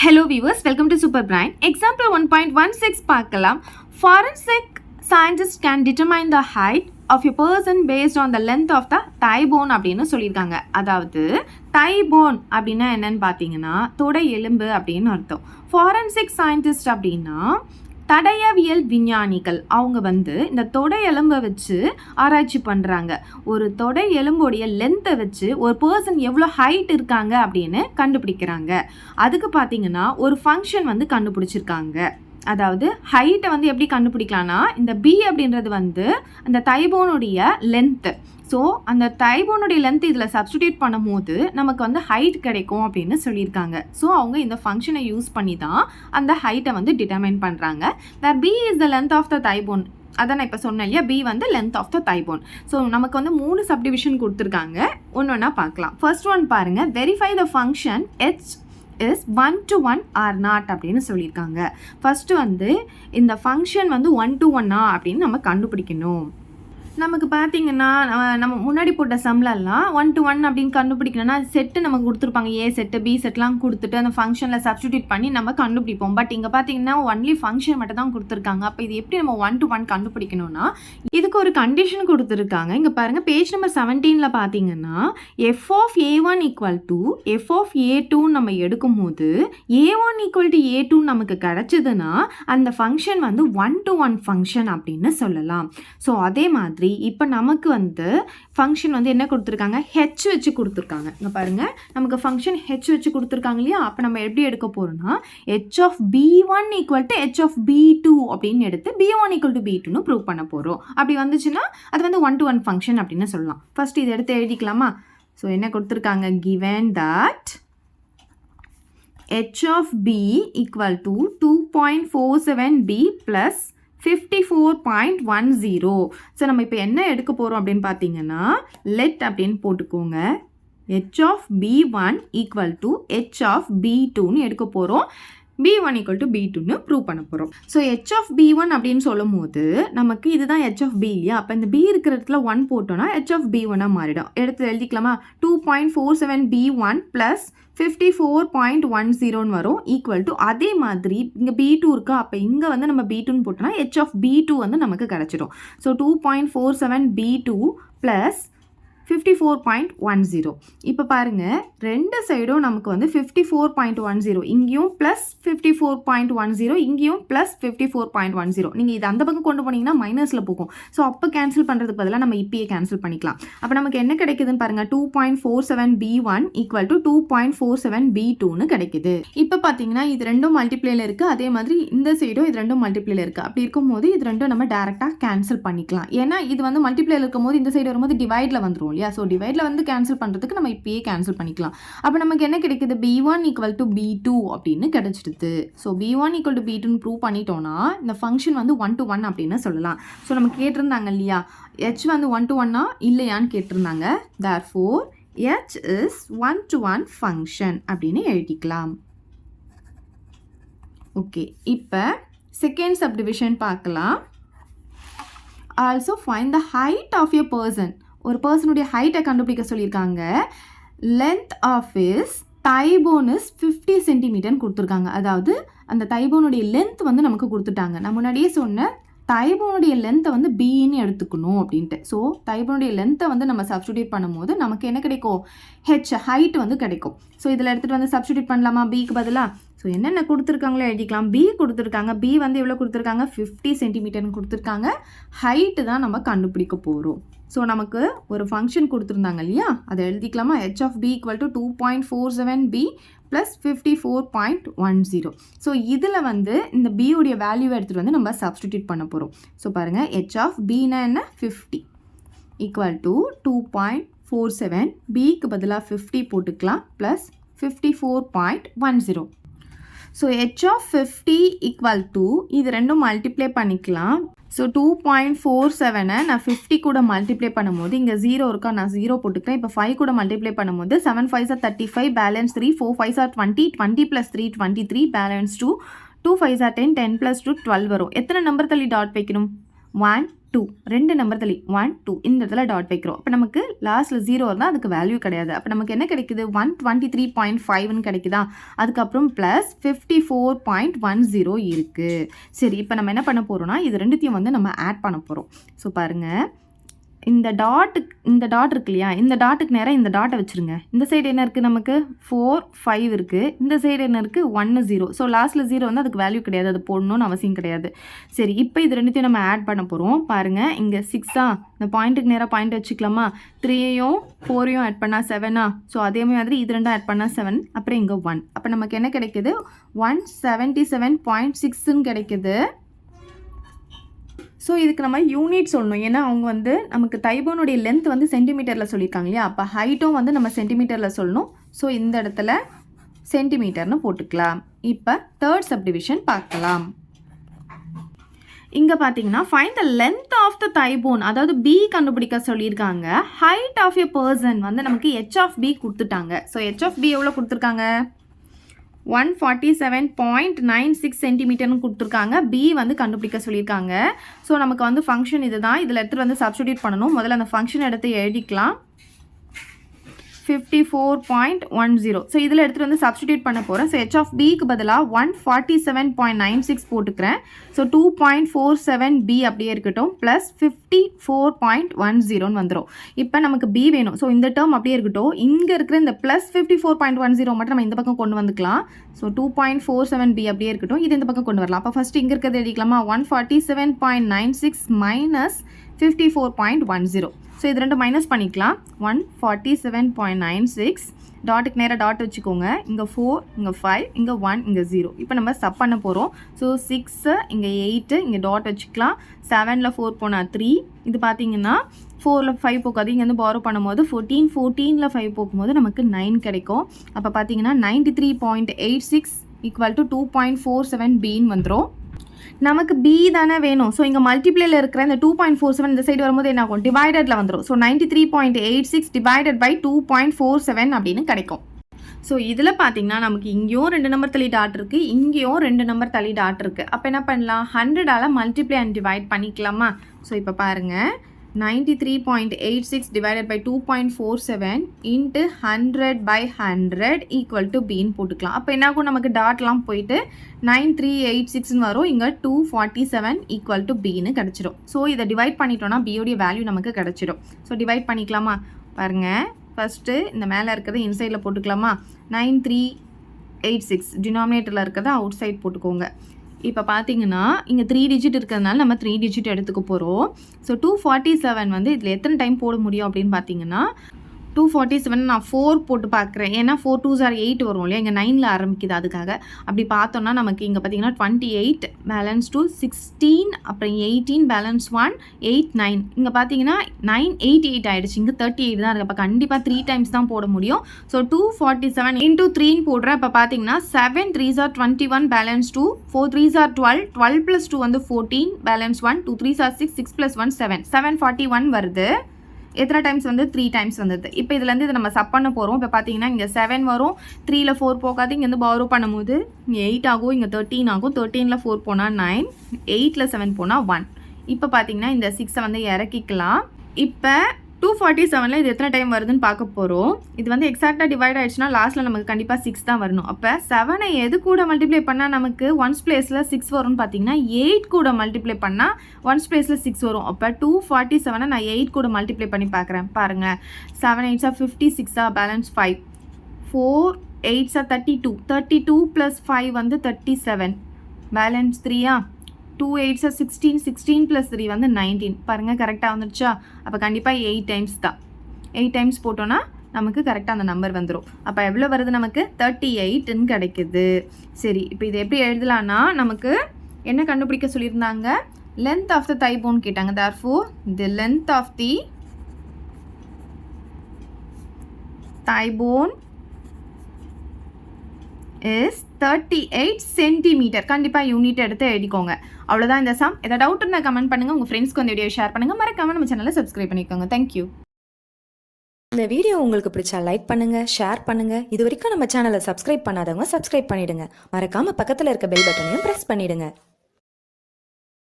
Hello viewers, welcome to Super Brain. Example 1.16 பார்க்கலாம். Forensic scientists can determine the height of a person based on the length of the thigh bone அப்படின்னு சொல்லியிருக்காங்க. அதாவது thigh bone அப்படின்னா என்னன்னு பார்த்தீங்கன்னா தொடை எலும்பு அப்படின்னு அர்த்தம். Forensic scientist அப்படின்னா தடயவியல் விஞ்ஞானிகள் அவங்க இந்த தொடை எலும்பை வச்சு ஆராய்ச்சி பண்ணுறாங்க. ஒரு தொடை எலும்போடைய லென்த்தை வச்சு ஒரு பர்சன் எவ்வளோ ஹைட் இருக்காங்க அப்படின்னு கண்டுபிடிக்கிறாங்க. அதுக்கு பார்த்தீங்கன்னா ஒரு ஃபங்க்ஷன் கண்டுபிடிச்சிருக்காங்க. அதாவது ஹைட்டை எப்படி கண்டுபிடிக்கலாம்னா இந்த பி அப்படின்றது அந்த தைபோனுடைய லென்த்து. ஸோ அந்த தைபோனுடைய லென்த் இதில் சப்ஸ்டிடியூட் பண்ணும்போது நமக்கு ஹைட் கிடைக்கும் அப்படின்னு சொல்லியிருக்காங்க. ஸோ அவங்க இந்த ஃபங்க்ஷனை யூஸ் பண்ணி தான் அந்த ஹைட்டை டிட்டர்மைன் பண்ணுறாங்க. That B is the length of the thighbone. அதான் நான் இப்போ சொன்னேன் இல்லையா, B length of the thighbone. So நமக்கு 3 சப்டிவிஷன் கொடுத்துருக்காங்க. ஒன்று ஒன்றா பார்க்கலாம். ஃபர்ஸ்ட் ஒன் பாருங்கள், verify the function h is 1:1 or not அப்படின்னு சொல்லியிருக்காங்க. ஃபஸ்ட்டு இந்த ஃபங்க்ஷன் 1:1 அப்படின்னு நம்ம கண்டுபிடிக்கணும். நமக்கு பார்த்தீங்கன்னா நம்ம முன்னாடி போட்ட சம்லெல்லாம் 1:1 அப்படின்னு கண்டுபிடிக்கணும்னா செட்டு நமக்கு கொடுத்துருப்பாங்க, ஏ செட்டு பி செட்லாம் கொடுத்துட்டு அந்த ஃபங்க்ஷனில் சப்ஸ்டிடியூட் பண்ணி நம்ம கண்டுபிடிப்போம். பட் இங்கே பார்த்தீங்கன்னா ஒன்லி ஃபங்க்ஷன் மட்டும் தான் கொடுத்துருக்காங்க. அப்போ இது எப்படி நம்ம 1:1 கண்டுபிடிக்கணும்னா இதுக்கு ஒரு கண்டிஷன் கொடுத்துருக்காங்க. இங்கே பாருங்கள், பேஜ் நம்பர் 17 பார்த்தீங்கன்னா f of a1 equal to f of a2 நம்ம எடுக்கும் போது a1 ஈக்குவல் டு a2 நமக்கு கிடச்சிதுன்னா அந்த ஃபங்க்ஷன் 1:1 ஃபங்க்ஷன் அப்படின்னு சொல்லலாம். ஸோ அதே மாதிரி இப்போ நமக்கு ஃபங்க்ஷன் என்ன கொடுத்துருக்காங்க, ஹெச் வச்சு கொடுத்துருக்காங்க. இங்கே பாருங்கள், நமக்கு ஃபங்க்ஷன் ஹெச் வச்சு கொடுத்துருக்காங்க இல்லையா. அப்போ நம்ம எப்படி எடுக்க போகிறோம்னா H of b1 equal to H of b2 அப்படின்னு எடுத்து b1 ஈக்குவல் டு b2ன்னு ப்ரூவ் பண்ண போகிறோம். அப்படி வந்துச்சுன்னா அது 1:1 ஃபங்க்ஷன் அப்படின்னு சொல்லலாம். ஃபர்ஸ்ட் இதை எடுத்து எழுதிக்கலாமா. ஸோ என்ன கொடுத்துருக்காங்க, given that h of b equal to 2.47b plus 54.10. So நம்ம இப்போ என்ன எடுக்க போகிறோம் அப்படின்னு பார்த்தீங்கன்னா லெட் அப்படின்னு போட்டுக்கோங்க. h of b1 equal to h of b2ன்னு எடுக்க போகிறோம். b1 ஈக்குவல் டு b2ன்னு ப்ரூவ் பண்ண போகிறோம். ஸோ h of b1 அப்படின்னு சொல்லும் போது நமக்கு இதுதான் h of b இல்லையா. அப்போ இந்த b இருக்கிற இடத்துல 1 போட்டோன்னா h of b1 மாறிடும். எடுத்து எழுதிக்கலாமா. 2.47b1 ப்ளஸ் 54.10 வரும் ஈக்குவல் டு அதே மாதிரி இங்கே b2 இருக்கா. அப்போ இங்கே நம்ம b2ன்னு போட்டோன்னா h of b2 நமக்கு கிடச்சிடும். So 2.47b2 plus 54.10. இப்போ பாருங்கள், ரெண்டு சைடும் நமக்கு 54.10, இங்கேயும் ப்ளஸ் 54.10, இங்கேயும் ப்ளஸ் 54.10. நீங்கள் இது அந்த பக்கம் கொண்டு போனீங்கன்னா மைனஸில் போகும். ஸோ அப்போ கேன்சல் பண்ணுறதுக்கு பதிலாக நம்ம இப்பயே கேன்சல் பண்ணிக்கலாம். அப்போ நமக்கு என்ன கிடைக்குதுன்னு பாருங்கள், 2.47b1 ஈக்குவல் டு 2.47b2ன்னு கிடைக்குது. இப்போ பார்த்தீங்கன்னா இது ரெண்டும் மல்டிப்ளேயில் இருக்குது. அதே மாதிரி இந்த சைடும் இது ரெண்டும் மல்டிப்ளேயில் இருக்குது. அப்படி இருக்கும்போது இது ரெண்டும் நம்ம டேரெக்டாக கேன்சல் பண்ணிக்கலாம். ஏன்னா இது மல்டிப்ளேயில் இருக்கும் போது இந்த சைடு வரும்போது டிவைடில் வந்துடும். ஸோ டிவைடில் கேன்சல் பண்ணுறதுக்கு நம்ம இப்பயே கேன்சல் பண்ணிக்கலாம். அப்போ நமக்கு என்ன கிடைக்குது, b1 ஈக்குவல் டு b2 அப்படின்னு கிடைச்சிடுது. ஸோ b1 ஈக்குவல் டு b2ன்னு ப்ரூவ் பண்ணிட்டோன்னா இந்த ஃபங்க்ஷன் 1:1 அப்படின்னு சொல்லலாம். ஸோ நம்ம கேட்டிருந்தாங்க இல்லையா, h 1:1 இல்லையான்னு கேட்டிருந்தாங்க. therefore h is 1:1 ஃபங்க்ஷன் அப்படின்னு எழுதிக்கலாம். ஓகே, இப்போ செகண்ட் சப்டிவிஷன் பார்க்கலாம். Also find the height of a person. ஒரு பர்சனுடைய ஹைட்டை கண்டுபிடிக்க சொல்லியிருக்காங்க. Length of is thigh bone is 50 சென்டிமீட்டர்னு கொடுத்துருக்காங்க. அதாவது அந்த தைபோனுடைய லென்த் நமக்கு கொடுத்துட்டாங்க. நான் முன்னாடியே சொன்னேன் தைபோனுடைய லென்த்தை பின்னு எடுத்துக்கணும் அப்படின்ட்டு. ஸோ தைபோனுடைய லென்த்தை நம்ம சப்ஸ்டிடியூட் பண்ணும்போது நமக்கு என்ன கிடைக்கும், ஹெச் ஹைட் கிடைக்கும். ஸோ இதில் எடுத்துகிட்டு சப்ஸ்டிடியூட் பண்ணலாமா பிக்கு பதிலாக. ஸோ என்னென்ன கொடுத்துருக்காங்களோ எழுதிக்கலாம். பி கொடுத்துருக்காங்க, பி எவ்வளோ கொடுத்துருக்காங்க, 50 சென்டிமீட்டர்னு கொடுத்துருக்காங்க. ஹைட்டு தான் நம்ம கண்டுபிடிக்க போகிறோம். ஸோ நமக்கு ஒரு ஃபங்க்ஷன் கொடுத்துருந்தாங்க இல்லையா, அதை எழுதிக்கலாமா. h of b equal to 2.47b plus 54.10. So இதில் இந்த b உடைய வேல்யூவை எடுத்துகிட்டு நம்ம சப்ஸ்டிடியூட் பண்ண போகிறோம். ஸோ பாருங்கள், h of bனா என்ன, 50 ஈக்குவல் டு 2.47, bக்கு பதிலாக 50 போட்டுக்கலாம் plus 54.10. So h of 50 equal to இது ரெண்டும் மல்டிப்ளை பண்ணிக்கலாம். ஸோ 2.47 நான் 50 கூட மல்டிப்ளை பண்ணும்போது இங்கே 0 இருக்கா, நான் 0 போட்டுக்கிறேன். இப்போ 5 கூட மல்டிப்ளை பண்ணும்போது 7 5s are 35, balance 3, 4 5s are 20, 20 + 3 23, balance 2, 2 5s are 10, 10 + 2 12 வரும். எத்தனை நம்பர் தள்ளி டாட் வைக்கணும், 1 2 2 நம்பர் தள்ளி 1 2 இந்த இடத்துல டாட் வைக்கிறோம். அப்போ நமக்கு லாஸ்ட்டில் 0 இருந்தால் அதுக்கு வேல்யூ கிடையாது. அப்போ நமக்கு என்ன கிடைக்குது 123.5ன்னு கிடைக்குதா. அதுக்கப்புறம் ப்ளஸ் 54.10 இருக்குது. சரி, இப்போ நம்ம என்ன பண்ண போகிறோம்னா இது ரெண்டுத்தையும் வந்து நம்ம ஆட் பண்ண போகிறோம். ஸோ பாருங்கள், இந்த டாட் இருக்கு இல்லையா, இந்த டாட்டுக்கு நேராக இந்த டாட்டை வச்சுருங்க. இந்த சைடு என்ன இருக்குது நமக்கு 4 5 இருக்குது, இந்த சைடு என்ன இருக்குது 1 0. ஸோ லாஸ்ட்டில் 0 வந்து அதுக்கு வேல்யூ கிடையாது, அது போடணும்னு அவசியம் கிடையாது. சரி, இப்போ இது ரெண்டுத்தையும் நம்ம ஆட் பண்ண போகிறோம். பாருங்கள், இங்கே 6 இந்த பாயிண்ட்டுக்கு நேராக பாயிண்ட் வச்சுக்கலாமா. 3யும் 4யும் ஆட் பண்ணால் 7. ஸோ அதே மாதிரி இது ரெண்டும் ஆட் பண்ணால் 7, அப்புறம் இங்கே 1. அப்போ நமக்கு என்ன கிடைக்குது 177.6ன்னு கிடைக்குது. ஸோ இதுக்கு நம்ம யூனிட் சொல்லணும். ஏன்னா அவங்க வந்து நமக்கு தைபோனுடைய லென்த் வந்து சென்டிமீட்டரில் சொல்லியிருக்காங்க இல்லையா. அப்போ ஹைட்டும் வந்து நம்ம சென்டிமீட்டரில் சொல்லணும். ஸோ இந்த இடத்துல சென்டிமீட்டர்னு போட்டுக்கலாம். இப்போ தேர்ட் சப்டிவிஷன் பார்க்கலாம். இங்கே பார்த்தீங்கன்னா find the length of the thighbone, அதாவது பி கண்டுபிடிக்க சொல்லியிருக்காங்க. ஹைட் ஆஃப் எ பர்சன் வந்து நமக்கு ஹெச் ஆஃப் பி கொடுத்துட்டாங்க. ஸோ ஹெச் ஆஃப் பி எவ்வளோ கொடுத்துருக்காங்க 147.96 சென்டிமீட்டர்னு கொடுத்துருக்காங்க. பி வந்து கண்டுபிடிக்க சொல்லியிருக்காங்க. ஸோ நமக்கு வந்து ஃபங்க்ஷன் இது தான். இதில் எடுத்துகிட்டு வந்து சப்ஸ்டிடியூட் பண்ணணும். முதல்ல அந்த ஃபங்க்ஷன் எடுத்து எழுதிக்கலாம். 54.10. ஸோ இதில் எடுத்துகிட்டு வந்து சப்ஸ்டிடியூட் பண்ண போகிறேன். ஸோ ஹெச் ஆஃப் பிக்கு பதிலாக 147.96 போட்டுக்கிறேன். ஸோ 2.47 பி அப்படியே இருக்கட்டும், ப்ளஸ் 54.10 வந்துடும். இப்போ நமக்கு பி வேணும். ஸோ இந்த டேர்ம் அப்படியே இருக்கட்டும். இங்கே இருக்கிற இந்த ப்ளஸ் 54.10 மட்டும் நம்ம இந்த பக்கம் கொண்டு வந்துக்கலாம். ஸோ 2.47 பி அப்படியே இருக்கட்டும், இது இந்த பக்கம் கொண்டு வரலாம். அப்போ ஃபஸ்ட்டு இங்கே இருக்கிறது எழுதிக்கலாமா. 147.96 மைனஸ் 54.10. ஸோ இது ரெண்டு மைனஸ் பண்ணிக்கலாம். 147.96 டாட்டுக்கு நேராக டாட் வச்சுக்கோங்க. இங்கே 4, இங்கே 5, இங்கே 1, இங்கே 0. இப்போ நம்ம சப் பண்ண போகிறோம். ஸோ 6, இங்கே 8, இங்கே டாட் வச்சுக்கலாம். 7ல் 4 போனால் 3. இது பார்த்தீங்கன்னா 4ல் 5 போக்காது. இங்கே வந்து பாரோ பண்ணும்போது 14, 14ல் 5 போக்கும்போது நமக்கு 9 கிடைக்கும். அப்போ பார்த்தீங்கன்னா 93.86 ஈக்குவல் டு 2.47 பின்னு வந்துடும். நமக்கு பி தானே வேணும். ஸோ இங்கே மல்டிப்ளேயில் இருக்கிற இந்த 2.47 இந்த சைடு வரும்போது என்ன ஆகும் டிவைடடில் வந்துடும். ஸோ 93.86 டிவைடட் பை 2.47 அப்படின்னு கிடைக்கும். ஸோ இதில் பார்த்தீங்கன்னா நமக்கு இங்கேயும் 2 நம்பர் தள்ளி டாட் இருக்குது, இங்கேயும் 2 நம்பர் தள்ளி டாட் இருக்குது. அப்போ என்ன பண்ணலாம் 100ஆல் மல்டிப்ளை அண்ட் டிவைட் பண்ணிக்கலாமா. ஸோ இப்போ பாருங்கள் 93.86 divided by 2.47 into 100 by 100 equal to Bன்னு போட்டுக்கலாம். அப்போ என்னாகும் நமக்கு டாட்லாம் போயிட்டு 9386 வரும். இங்கே 247 equal to Bன்னு கிடச்சிடும். ஸோ இதை டிவைட் பண்ணிட்டோன்னா பியோடைய வேல்யூ நமக்கு கிடச்சிடும். ஸோ டிவைட் பண்ணிக்கலாமா. பாருங்கள், ஃபஸ்ட்டு இந்த மேலே இருக்கிறத இன்சைடில் போட்டுக்கலாமா. 9386 டினாமினேட்டரில் இருக்கிறத அவுட் சைட் போட்டுக்கோங்க. இப்போ பார்த்தீங்கன்னா இங்கே 3 டிஜிட் இருக்கிறதுனால நம்ம 3 டிஜிட் எடுத்துக்க போகிறோம். ஸோ 247 வந்து இதில் எத்தனை டைம் போட முடியும் அப்படின்னு பார்த்தீங்கன்னா 247 நான் 4 போட்டு பார்க்குறேன். ஏன்னா 4 2s are 8 வரும் இல்லையா, இங்கே 9ல் ஆரம்பிக்குது. அதுக்காக அப்படி பார்த்தோன்னா நமக்கு இங்கே பார்த்தீங்கன்னா 28 பேலன்ஸ் 2 16 அப்புறம் 18 பேலன்ஸ் 1 8 9. இங்கே பார்த்தீங்கன்னா 9 8 8 ஆகிடுச்சு. இங்கே 38 தான் இருக்குது. அப்போ கண்டிப்பாக 3 டைம்ஸ் தான் போட முடியும். ஸோ 247 into 3ன்னு போடுறேன். இப்போ பார்த்தீங்கன்னா 7 3s are 21 balance 2 4 3s are 12 12 + 2 வந்து 14 பேலன்ஸ் 1 2 3s are 6 6 + 1 7 741 வருது. எத்தனை டைம்ஸ் வந்து 3 டைம்ஸ் வந்தது. இப்போ இதுலேருந்து இதை நம்ம சப் பண்ண போகிறோம். இப்போ பார்த்தீங்கன்னா இங்கே 7 வரும், 3ல் 4 போகாது. இங்கேருந்து பாரோ பண்ணும்போது இங்கே 8 ஆகும், இங்கே 13 ஆகும். 13ல் 4 போனால் 9, 8ல் 7 போனால் 1. இப்போ பார்த்தீங்கன்னா இந்த 6 வந்து இறக்கிக்கலாம். இப்போ 247ல் இது எத்தனை டைம் வருதுன்னு பார்க்க போகிறோம். இது வந்து எக்ஸாக்டாக டிவைட் ஆகிடுச்சுன்னா லாஸ்ட்டில் நமக்கு கண்டிப்பாக 6 தான் வரணும். அப்போ 7ஐ எது கூட மல்டிப்ளை பண்ணால் நமக்கு 1s பிளேஸில் 6 வரும்னு பார்த்தீங்கன்னா 8 கூட மல்டிப்ளை பண்ணால் 1s பிளேஸில் 6 வரும். அப்போ 247 நான் 8 கூட மல்டிப்ளை பண்ணி பார்க்குறேன். பாருங்கள், 7 8s are 56 balance 5 4 8s are 32 32 + 5 வந்து 37 பேலன்ஸ் 3 2 8s are 16 16 + 3 வந்து 19. பாருங்கள், கரெக்டாக வந்துடுச்சா. அப்போ கண்டிப்பாக 8 டைம்ஸ் தான். 8 டைம்ஸ் போட்டோன்னா நமக்கு கரெக்டாக அந்த நம்பர் வந்துடும். அப்போ எவ்வளோ வருது நமக்கு 38ன்னு கிடைக்குது. சரி, இப்போ இது எப்படி எழுதலான்னா நமக்கு என்ன கண்டுபிடிக்க சொல்லியிருந்தாங்க, length of the thigh bone கேட்டாங்க. therefore the length of the thigh bone is 38 centimetre. கண்டிப்பாக யூனிட் எடுத்து எழுதிக்கோங்க. அவ்வளோதான் இந்த சம். எதாவது டவுட் இருந்தால் கமெண்ட் பண்ணுங்கள். உங்கள் ஃப்ரெண்ட்ஸ்க்கு இந்த வீடியோ ஷேர் பண்ணுங்கள். மறக்காம நம்ம சேனலை சப்ஸ்கிரைப் பண்ணிக்கோங்க. தேங்க்யூ. இந்த வீடியோ உங்களுக்கு பிடிச்சா லைக் பண்ணுங்க, ஷேர் பண்ணுங்க. இது வரைக்கும் நம்ம சேனலை சப்ஸ்கிரைப் பண்ணாதவங்க சப்ஸ்கிரைப் பண்ணிடுங்க. மறக்காம பக்கத்தில் இருக்க பெல் பட்டனையும் பிரஸ் பண்ணிடுங்க.